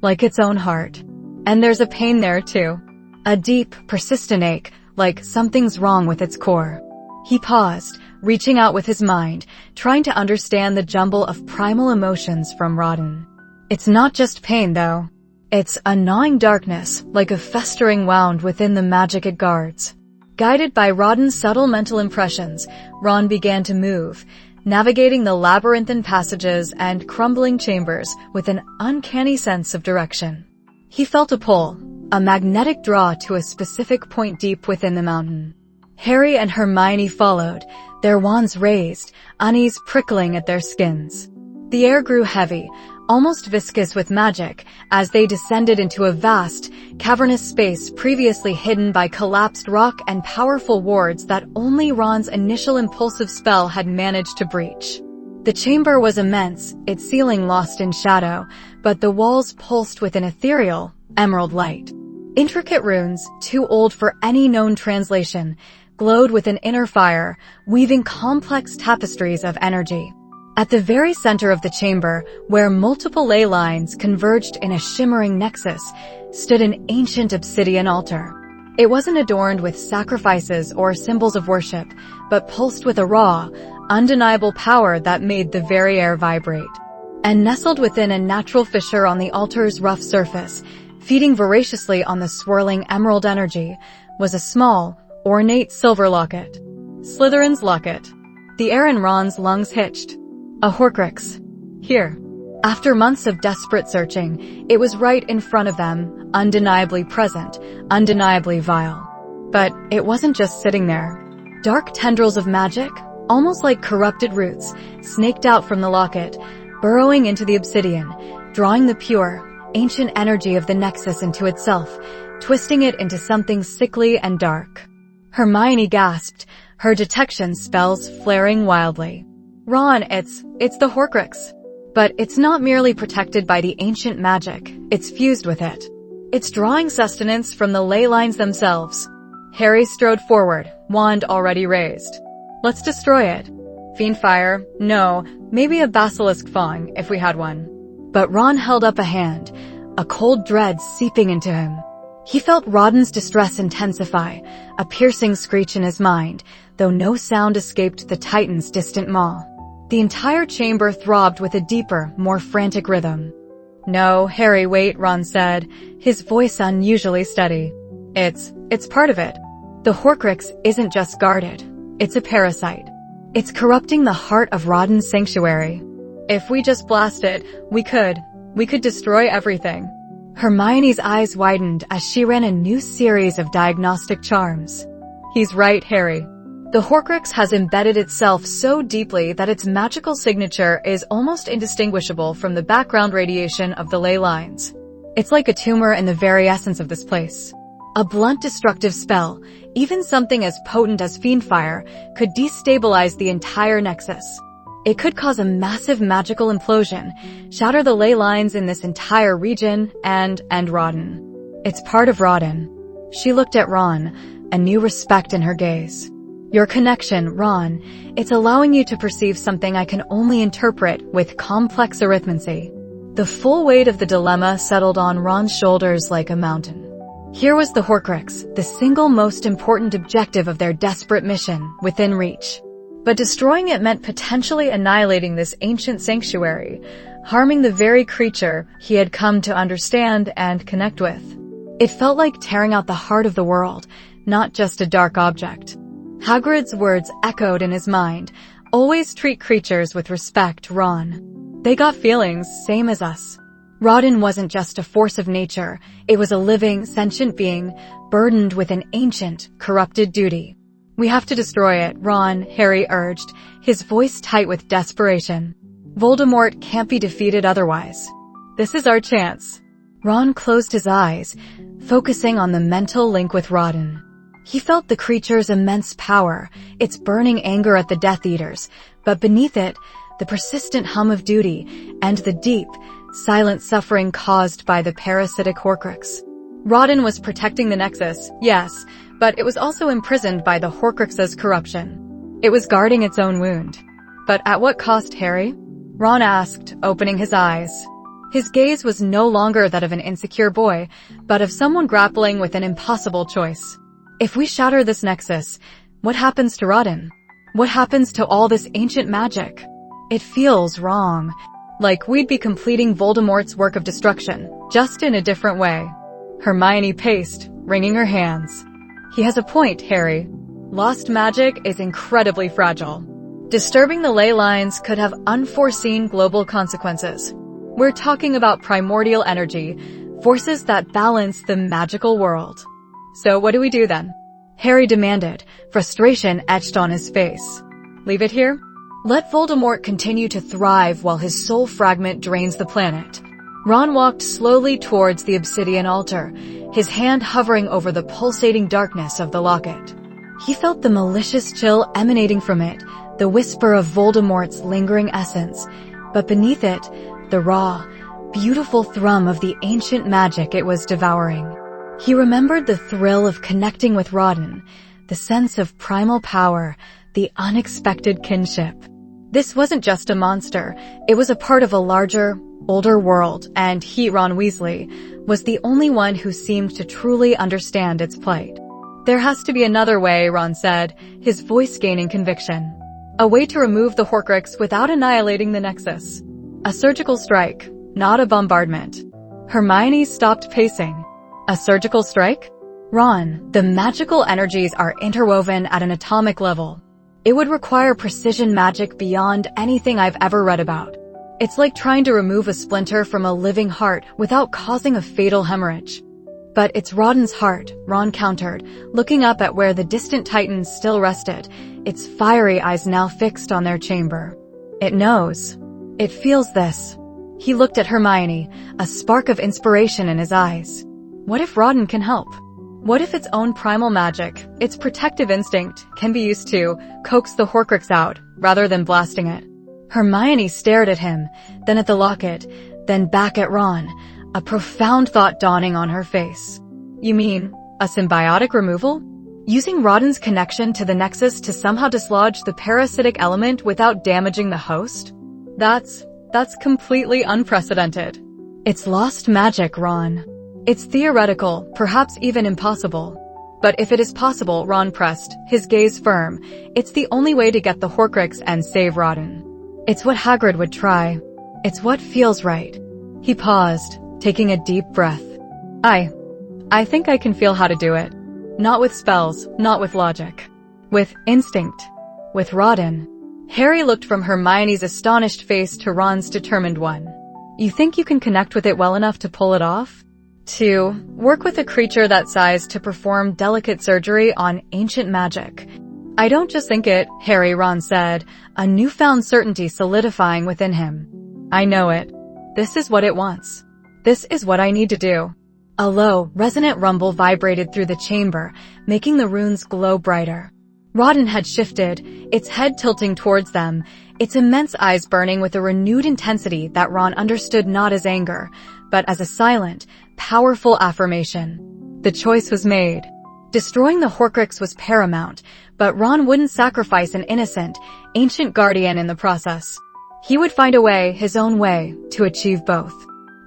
like its own heart. And there's a pain there too. A deep, persistent ache, like something's wrong with its core." He paused, reaching out with his mind, trying to understand the jumble of primal emotions from Rodan. "It's not just pain, though. It's a gnawing darkness, like a festering wound within the magic it guards." Guided by Rodan's subtle mental impressions, Ron began to move, navigating the labyrinthine passages and crumbling chambers with an uncanny sense of direction. He felt a pull, a magnetic draw to a specific point deep within the mountain. Harry and Hermione followed, their wands raised, unease prickling at their skins. The air grew heavy, almost viscous with magic, as they descended into a vast, cavernous space previously hidden by collapsed rock and powerful wards that only Ron's initial impulsive spell had managed to breach. The chamber was immense, its ceiling lost in shadow, but the walls pulsed with an ethereal, emerald light. Intricate runes, too old for any known translation, glowed with an inner fire, weaving complex tapestries of energy. At the very center of the chamber, where multiple ley lines converged in a shimmering nexus, stood an ancient obsidian altar. It wasn't adorned with sacrifices or symbols of worship, but pulsed with a raw, undeniable power that made the very air vibrate. And nestled within a natural fissure on the altar's rough surface, feeding voraciously on the swirling emerald energy, was a small, ornate silver locket. Slytherin's locket. The air in Ron's lungs hitched. A Horcrux. Here. After months of desperate searching, it was right in front of them, undeniably present, undeniably vile. But it wasn't just sitting there. Dark tendrils of magic, almost like corrupted roots, snaked out from the locket, burrowing into the obsidian, drawing the pure, ancient energy of the Nexus into itself, twisting it into something sickly and dark. Hermione gasped, her detection spells flaring wildly. "Ron, it's the Horcrux. But it's not merely protected by the ancient magic, it's fused with it. It's drawing sustenance from the ley lines themselves." Harry strode forward, wand already raised. "Let's destroy it." "Fiendfire? No, maybe a basilisk fang, if we had one." But Ron held up a hand, a cold dread seeping into him. He felt Rodan's distress intensify, a piercing screech in his mind, though no sound escaped the Titan's distant maw. The entire chamber throbbed with a deeper, more frantic rhythm. "No, Harry, wait," Ron said, his voice unusually steady. It's part of it. The Horcrux isn't just guarded. It's a parasite. It's corrupting the heart of Rodan's sanctuary. If we just blast it, we could destroy everything." Hermione's eyes widened as she ran a new series of diagnostic charms. "He's right, Harry. The Horcrux has embedded itself so deeply that its magical signature is almost indistinguishable from the background radiation of the ley lines. It's like a tumor in the very essence of this place. A blunt destructive spell, even something as potent as Fiendfire, could destabilize the entire Nexus. It could cause a massive magical implosion, shatter the ley lines in this entire region, and end Rodan. It's part of Rodan. She looked at Ron, a new respect in her gaze. Your connection, Ron, it's allowing you to perceive something I can only interpret with complex arithmancy. The full weight of the dilemma settled on Ron's shoulders like a mountain. Here was the Horcrux, the single most important objective of their desperate mission, within reach. But destroying it meant potentially annihilating this ancient sanctuary, harming the very creature he had come to understand and connect with. It felt like tearing out the heart of the world, not just a dark object. Hagrid's words echoed in his mind. Always treat creatures with respect, Ron. They got feelings, same as us. Rodan wasn't just a force of nature. It was a living, sentient being, burdened with an ancient, corrupted duty. We have to destroy it, Ron, Harry urged, his voice tight with desperation. Voldemort can't be defeated otherwise. This is our chance. Ron closed his eyes, focusing on the mental link with Rodan. He felt the creature's immense power, its burning anger at the Death Eaters, but beneath it, the persistent hum of duty and the deep, silent suffering caused by the parasitic Horcrux. Rodan was protecting the Nexus, yes, but it was also imprisoned by the Horcruxes' corruption. It was guarding its own wound. But at what cost, Harry? Ron asked, opening his eyes. His gaze was no longer that of an insecure boy, but of someone grappling with an impossible choice. If we shatter this Nexus, what happens to Rodan? What happens to all this ancient magic? It feels wrong. Like we'd be completing Voldemort's work of destruction, just in a different way. Hermione paced, wringing her hands. He has a point, Harry. Lost magic is incredibly fragile. Disturbing the ley lines could have unforeseen global consequences. We're talking about primordial energy, forces that balance the magical world. So what do we do then? Harry demanded, frustration etched on his face. Leave it here? Let Voldemort continue to thrive while his soul fragment drains the planet. Ron walked slowly towards the obsidian altar, his hand hovering over the pulsating darkness of the locket. He felt the malicious chill emanating from it, the whisper of Voldemort's lingering essence, but beneath it, the raw, beautiful thrum of the ancient magic it was devouring. He remembered the thrill of connecting with Rodan, the sense of primal power, the unexpected kinship. This wasn't just a monster, it was a part of a larger, older world, and he, Ron Weasley, was the only one who seemed to truly understand its plight. There has to be another way, Ron said, his voice gaining conviction. A way to remove the Horcrux without annihilating the Nexus. A surgical strike, not a bombardment. Hermione stopped pacing. A surgical strike? Ron, the magical energies are interwoven at an atomic level. It would require precision magic beyond anything I've ever read about. It's like trying to remove a splinter from a living heart without causing a fatal hemorrhage. But it's Rodan's heart, Ron countered, looking up at where the distant Titans still rested, its fiery eyes now fixed on their chamber. It knows. It feels this. He looked at Hermione, a spark of inspiration in his eyes. What if Rodan can help? What if its own primal magic, its protective instinct, can be used to coax the Horcrux out, rather than blasting it? Hermione stared at him, then at the locket, then back at Ron, a profound thought dawning on her face. You mean, a symbiotic removal? Using Rodan's connection to the Nexus to somehow dislodge the parasitic element without damaging the host? That's completely unprecedented. It's lost magic, Ron. It's theoretical, perhaps even impossible. But if it is possible, Ron pressed, his gaze firm, it's the only way to get the Horcrux and save Rodan. It's what Hagrid would try. It's what feels right. He paused, taking a deep breath. I think I can feel how to do it. Not with spells, not with logic. With instinct. With Rodan. Harry looked from Hermione's astonished face to Ron's determined one. You think you can connect with it well enough to pull it off? To work with a creature that size to perform delicate surgery on ancient magic. I don't just think it, Harry, Ron said, a newfound certainty solidifying within him. I know it. This is what it wants. This is what I need to do. A low, resonant rumble vibrated through the chamber, making the runes glow brighter. Rodan had shifted, its head tilting towards them, its immense eyes burning with a renewed intensity that Ron understood not as anger, but as a silent, powerful affirmation. The choice was made. Destroying the Horcrux was paramount, but Ron wouldn't sacrifice an innocent, ancient guardian in the process. He would find a way, his own way, to achieve both.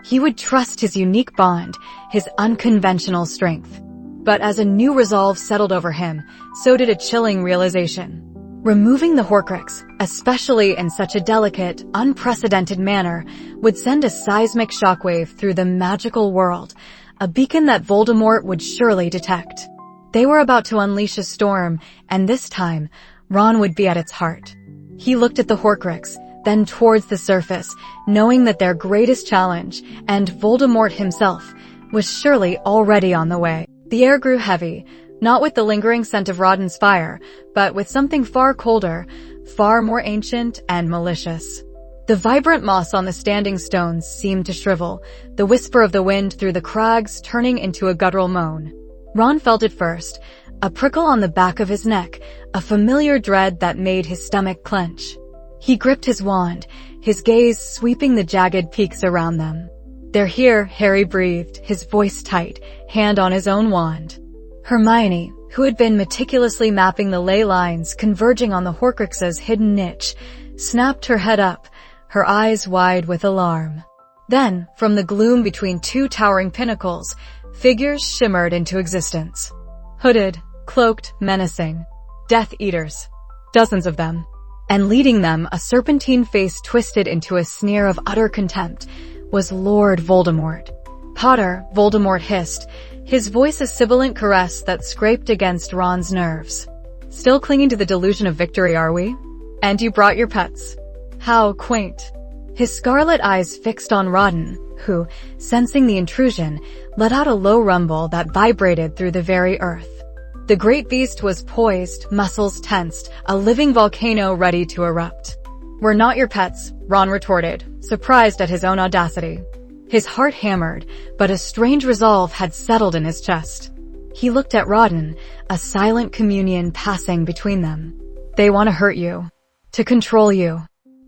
He would trust his unique bond, his unconventional strength. But as a new resolve settled over him, so did a chilling realization. Removing the Horcrux, especially in such a delicate, unprecedented manner, would send a seismic shockwave through the magical world, a beacon that Voldemort would surely detect. They were about to unleash a storm, and this time, Ron would be at its heart. He looked at the Horcrux, then towards the surface, knowing that their greatest challenge, and Voldemort himself, was surely already on the way. The air grew heavy, not with the lingering scent of Rodan's fire, but with something far colder, far more ancient and malicious. The vibrant moss on the standing stones seemed to shrivel, the whisper of the wind through the crags turning into a guttural moan. Ron felt it first, a prickle on the back of his neck, a familiar dread that made his stomach clench. He gripped his wand, his gaze sweeping the jagged peaks around them. "They're here," Harry breathed, his voice tight, hand on his own wand. Hermione, who had been meticulously mapping the ley lines converging on the Horcrux's hidden niche, snapped her head up, her eyes wide with alarm. Then, from the gloom between two towering pinnacles, figures shimmered into existence. Hooded, cloaked, menacing. Death Eaters. Dozens of them. And leading them, a serpentine face twisted into a sneer of utter contempt, was Lord Voldemort. "Potter," Voldemort hissed, his voice a sibilant caress that scraped against Ron's nerves. "Still clinging to the delusion of victory, are we? And you brought your pets. How quaint." His scarlet eyes fixed on Rodan, who, sensing the intrusion, let out a low rumble that vibrated through the very earth. The great beast was poised, muscles tensed, a living volcano ready to erupt. "We're not your pets," Ron retorted, surprised at his own audacity. His heart hammered, but a strange resolve had settled in his chest. He looked at Rodan, a silent communion passing between them. "They want to hurt you. To control you.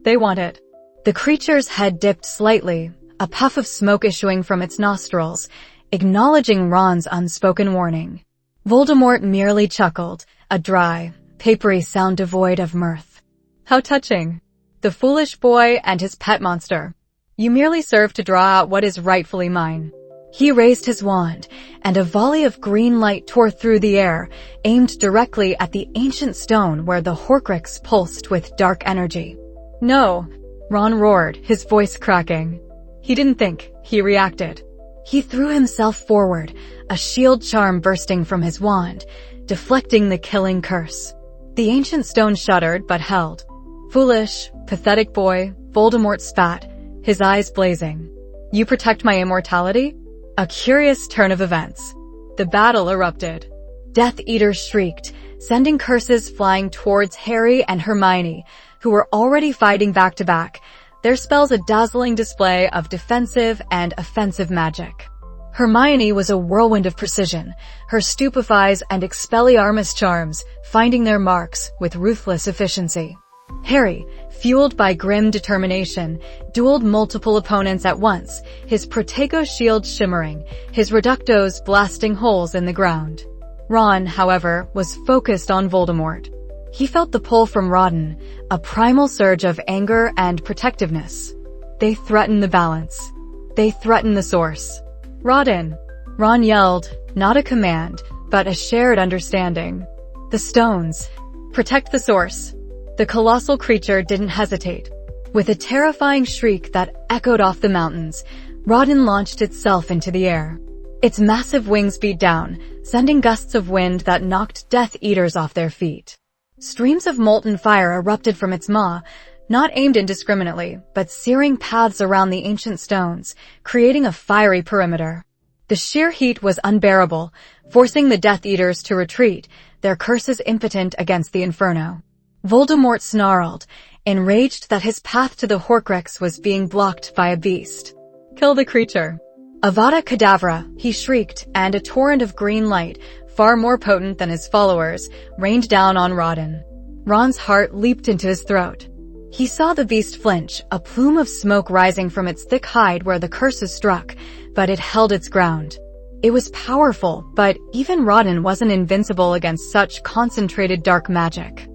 They want it." The creature's head dipped slightly, a puff of smoke issuing from its nostrils, acknowledging Ron's unspoken warning. Voldemort merely chuckled, a dry, papery sound devoid of mirth. "How touching. The foolish boy and his pet monster. You merely serve to draw out what is rightfully mine." He raised his wand, and a volley of green light tore through the air, aimed directly at the ancient stone where the Horcrux pulsed with dark energy. "No," Ron roared, his voice cracking. He didn't think, he reacted. He threw himself forward, a shield charm bursting from his wand, deflecting the killing curse. The ancient stone shuddered but held. "Foolish, pathetic boy," Voldemort spat, his eyes blazing. "You protect my immortality?" A curious turn of events. The battle erupted. Death Eaters shrieked, sending curses flying towards Harry and Hermione, who were already fighting back to back, their spells a dazzling display of defensive and offensive magic. Hermione was a whirlwind of precision, her Stupefies and Expelliarmus charms finding their marks with ruthless efficiency. Harry, fueled by grim determination, dueled multiple opponents at once, his Protego shield shimmering, his Reductos blasting holes in the ground. Ron, however, was focused on Voldemort. He felt the pull from Rodan, a primal surge of anger and protectiveness. They threatened the balance. They threatened the source. "Rodan!" Ron yelled, not a command, but a shared understanding. "The stones. Protect the source." The colossal creature didn't hesitate. With a terrifying shriek that echoed off the mountains, Rodan launched itself into the air. Its massive wings beat down, sending gusts of wind that knocked Death Eaters off their feet. Streams of molten fire erupted from its maw, not aimed indiscriminately, but searing paths around the ancient stones, creating a fiery perimeter. The sheer heat was unbearable, forcing the Death Eaters to retreat, their curses impotent against the inferno. Voldemort snarled, enraged that his path to the Horcrux was being blocked by a beast. "Kill the creature." "Avada Kedavra," he shrieked, and a torrent of green light, far more potent than his followers, rained down on Rodan. Ron's heart leaped into his throat. He saw the beast flinch, a plume of smoke rising from its thick hide where the curses struck, but it held its ground. It was powerful, but even Rodan wasn't invincible against such concentrated dark magic.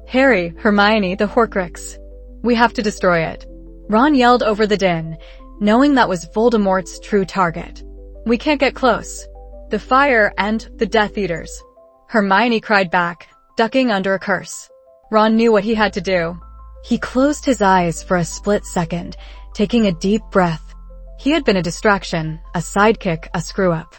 "Harry, Hermione, the Horcrux. We have to destroy it." Ron yelled over the din, knowing that was Voldemort's true target. "We can't get close. The fire and the Death Eaters." Hermione cried back, ducking under a curse. Ron knew what he had to do. He closed his eyes for a split second, taking a deep breath. He had been a distraction, a sidekick, a screw-up.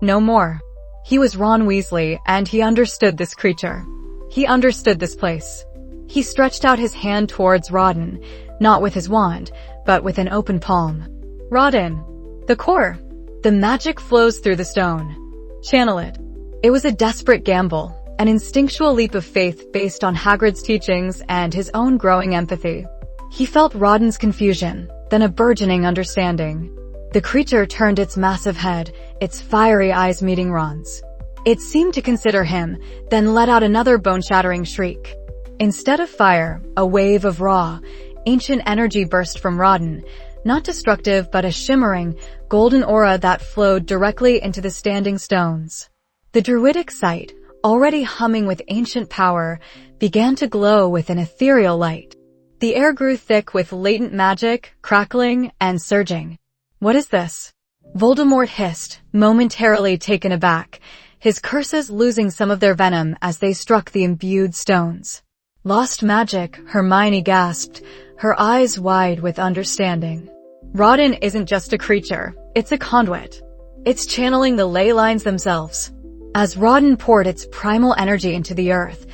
No more. He was Ron Weasley, and he understood this creature. He understood this place. He stretched out his hand towards Rodan, not with his wand, but with an open palm. "Rodan, the core. The magic flows through the stone. Channel it." It was a desperate gamble, an instinctual leap of faith based on Hagrid's teachings and his own growing empathy. He felt Rodan's confusion, then a burgeoning understanding. The creature turned its massive head, its fiery eyes meeting Ron's. It seemed to consider him, then let out another bone-shattering shriek. Instead of fire, a wave of raw, ancient energy burst from Rodan, not destructive but a shimmering, golden aura that flowed directly into the standing stones. The druidic site, already humming with ancient power, began to glow with an ethereal light. The air grew thick with latent magic, crackling, and surging. "What is this?" Voldemort hissed, momentarily taken aback, his curses losing some of their venom as they struck the imbued stones. "Lost magic," Hermione gasped, her eyes wide with understanding. "Rodan isn't just a creature, it's a conduit. It's channeling the ley lines themselves." As Rodan poured its primal energy into the earth,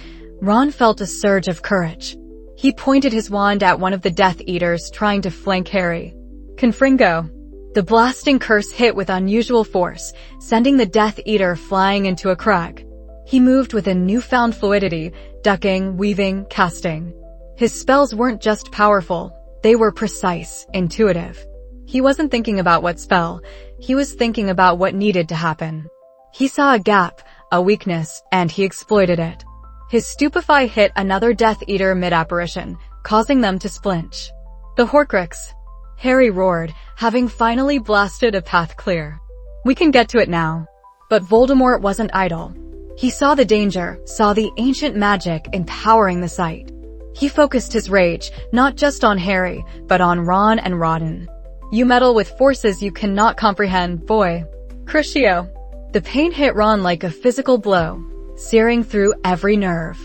Ron felt a surge of courage. He pointed his wand at one of the Death Eaters trying to flank Harry. "Confringo." The blasting curse hit with unusual force, sending the Death Eater flying into a crag. He moved with a newfound fluidity, ducking, weaving, casting. His spells weren't just powerful, they were precise, intuitive. He wasn't thinking about what spell, he was thinking about what needed to happen. He saw a gap, a weakness, and he exploited it. His stupefy hit another Death Eater mid-apparition, causing them to splinch. "The Horcrux!" Harry roared, having finally blasted a path clear. "We can get to it now." But Voldemort wasn't idle. He saw the danger, saw the ancient magic empowering the site. He focused his rage, not just on Harry, but on Ron and Rodan. "You meddle with forces you cannot comprehend, boy." Crucio. The pain hit Ron like a physical blow, searing through every nerve.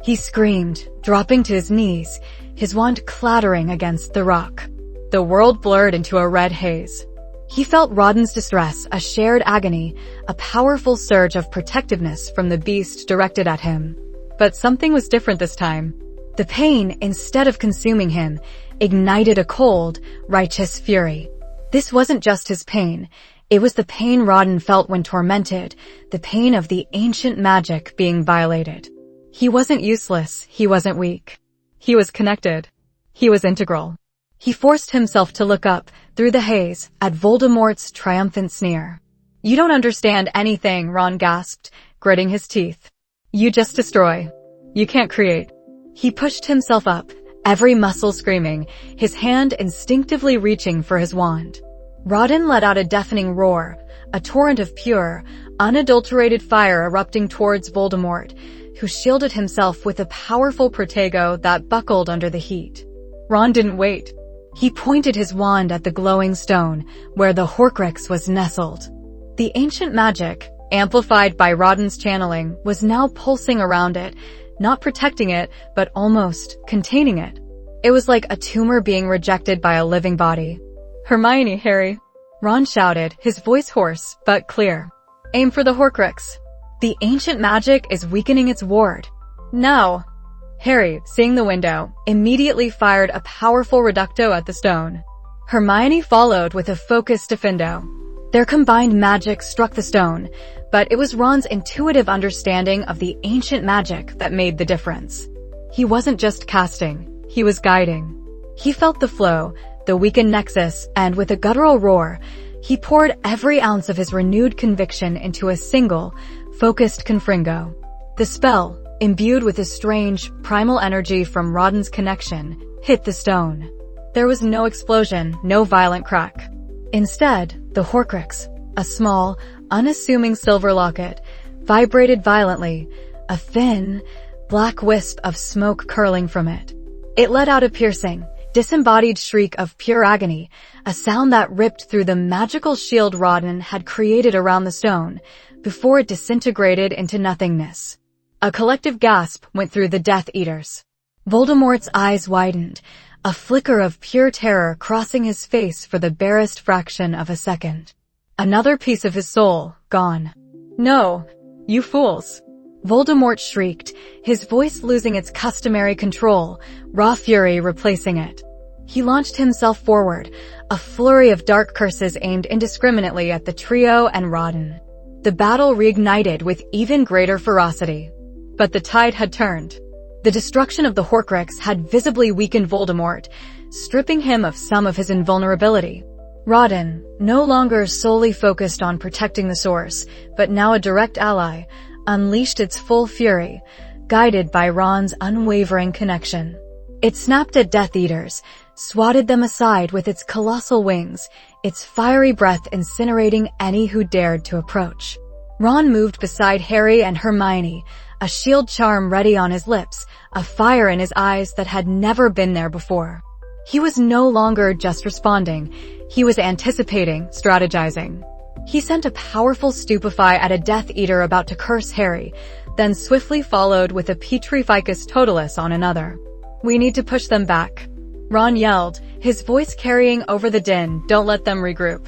He screamed, dropping to his knees, his wand clattering against the rock. The world blurred into a red haze. He felt Rodan's distress, a shared agony, a powerful surge of protectiveness from the beast directed at him. But something was different this time. The pain, instead of consuming him, ignited a cold, righteous fury. This wasn't just his pain. It was the pain Rodan felt when tormented, the pain of the ancient magic being violated. He wasn't useless, he wasn't weak. He was connected. He was integral. He forced himself to look up, through the haze, at Voldemort's triumphant sneer. "You don't understand anything," Ron gasped, gritting his teeth. "You just destroy. You can't create." He pushed himself up, every muscle screaming, his hand instinctively reaching for his wand. Rodan let out a deafening roar, a torrent of pure, unadulterated fire erupting towards Voldemort, who shielded himself with a powerful protego that buckled under the heat. Ron didn't wait. He pointed his wand at the glowing stone, where the Horcrux was nestled. The ancient magic, amplified by Rodan's channeling, was now pulsing around it, not protecting it, but almost containing it. It was like a tumor being rejected by a living body. "Hermione, Harry," Ron shouted, his voice hoarse, but clear. "Aim for the Horcrux. The ancient magic is weakening its ward. Now!" Harry, seeing the window, immediately fired a powerful reducto at the stone. Hermione followed with a focused diffindo. Their combined magic struck the stone, but it was Ron's intuitive understanding of the ancient magic that made the difference. He wasn't just casting, he was guiding. He felt the flow, the weakened nexus, and with a guttural roar, He poured every ounce of his renewed conviction into a single, focused confringo. The spell, imbued with a strange, primal energy from Rodan's connection, hit the stone. There was no explosion, no violent crack. Instead, the Horcrux, a small, unassuming silver locket, vibrated violently, a thin, black wisp of smoke curling from it. It let out a piercing, disembodied shriek of pure agony, a sound that ripped through the magical shield Rodan had created around the stone, before it disintegrated into nothingness. A collective gasp went through the Death Eaters. Voldemort's eyes widened, a flicker of pure terror crossing his face for the barest fraction of a second. Another piece of his soul, gone. "No, you fools!" Voldemort shrieked, his voice losing its customary control, raw fury replacing it. He launched himself forward, a flurry of dark curses aimed indiscriminately at the trio and Rodan. The battle reignited with even greater ferocity. But the tide had turned. The destruction of the Horcrux had visibly weakened Voldemort, stripping him of some of his invulnerability. Rodan, no longer solely focused on protecting the source, but now a direct ally, unleashed its full fury, guided by Ron's unwavering connection. It snapped at Death Eaters, swatted them aside with its colossal wings, its fiery breath incinerating any who dared to approach. Ron moved beside Harry and Hermione, a shield charm ready on his lips, a fire in his eyes that had never been there before. He was no longer just responding, he was anticipating, strategizing. He sent a powerful stupefy at a Death Eater about to curse Harry, then swiftly followed with a Petrificus Totalis on another. "We need to push them back," Ron yelled, his voice carrying over the din. "Don't let them regroup."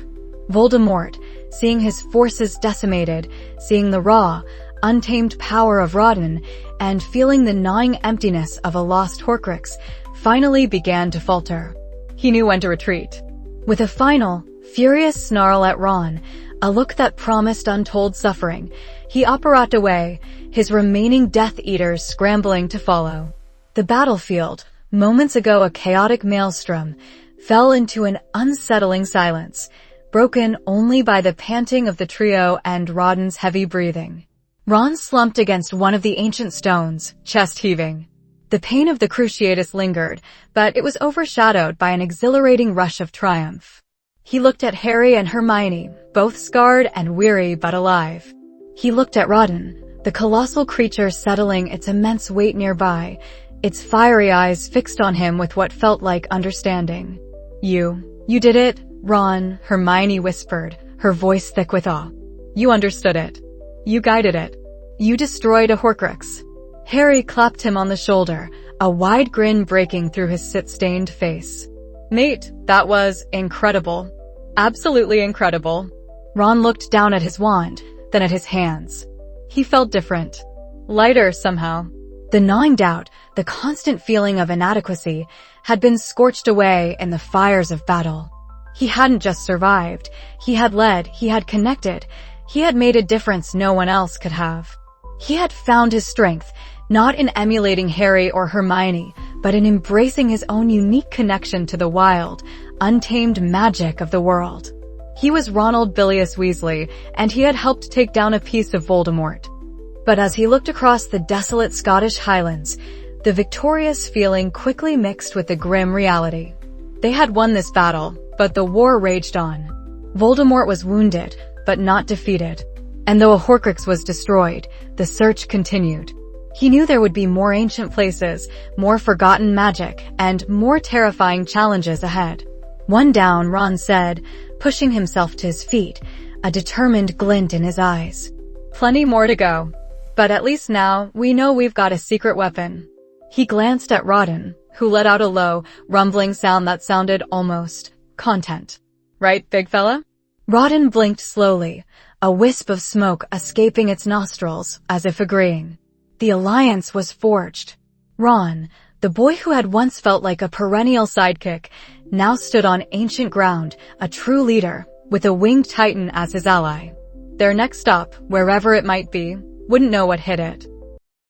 Voldemort, seeing his forces decimated, seeing the raw, untamed power of Rodan, and feeling the gnawing emptiness of a lost Horcrux, finally began to falter. He knew when to retreat. With a final, furious snarl at Ron, a look that promised untold suffering, he apparat away, his remaining Death Eaters scrambling to follow. The battlefield, moments ago a chaotic maelstrom, fell into an unsettling silence, broken only by the panting of the trio and Rodan's heavy breathing. Ron slumped against one of the ancient stones, chest heaving. The pain of the cruciatus lingered, but it was overshadowed by an exhilarating rush of triumph. He looked at Harry and Hermione, both scarred and weary but alive. He looked at Rodan, the colossal creature settling its immense weight nearby, its fiery eyes fixed on him with what felt like understanding. You did it, Ron," Hermione whispered, her voice thick with awe. "You understood it. You guided it. You destroyed a Horcrux." Harry clapped him on the shoulder, a wide grin breaking through his soot-stained face. "Mate, that was incredible. Absolutely incredible." Ron looked down at his wand, then at his hands. He felt different. Lighter somehow. The gnawing doubt, the constant feeling of inadequacy, had been scorched away in the fires of battle. He hadn't just survived. He had led, he had connected, he had made a difference no one else could have. He had found his strength, not in emulating Harry or Hermione, but in embracing his own unique connection to the wild, untamed magic of the world. He was Ronald Bilious Weasley, and he had helped take down a piece of Voldemort. But as he looked across the desolate Scottish Highlands, the victorious feeling quickly mixed with the grim reality. They had won this battle, but the war raged on. Voldemort was wounded, but not defeated. And though a Horcrux was destroyed, the search continued. He knew there would be more ancient places, more forgotten magic, and more terrifying challenges ahead. "One down," Ron said, pushing himself to his feet, a determined glint in his eyes. "Plenty more to go. But at least now, we know we've got a secret weapon." He glanced at Rodan, who let out a low, rumbling sound that sounded almost content. "Right, big fella?" Rodan blinked slowly, a wisp of smoke escaping its nostrils, as if agreeing. The alliance was forged. Ron, the boy who had once felt like a perennial sidekick, now stood on ancient ground, a true leader, with a winged titan as his ally. Their next stop, wherever it might be, wouldn't know what hit it.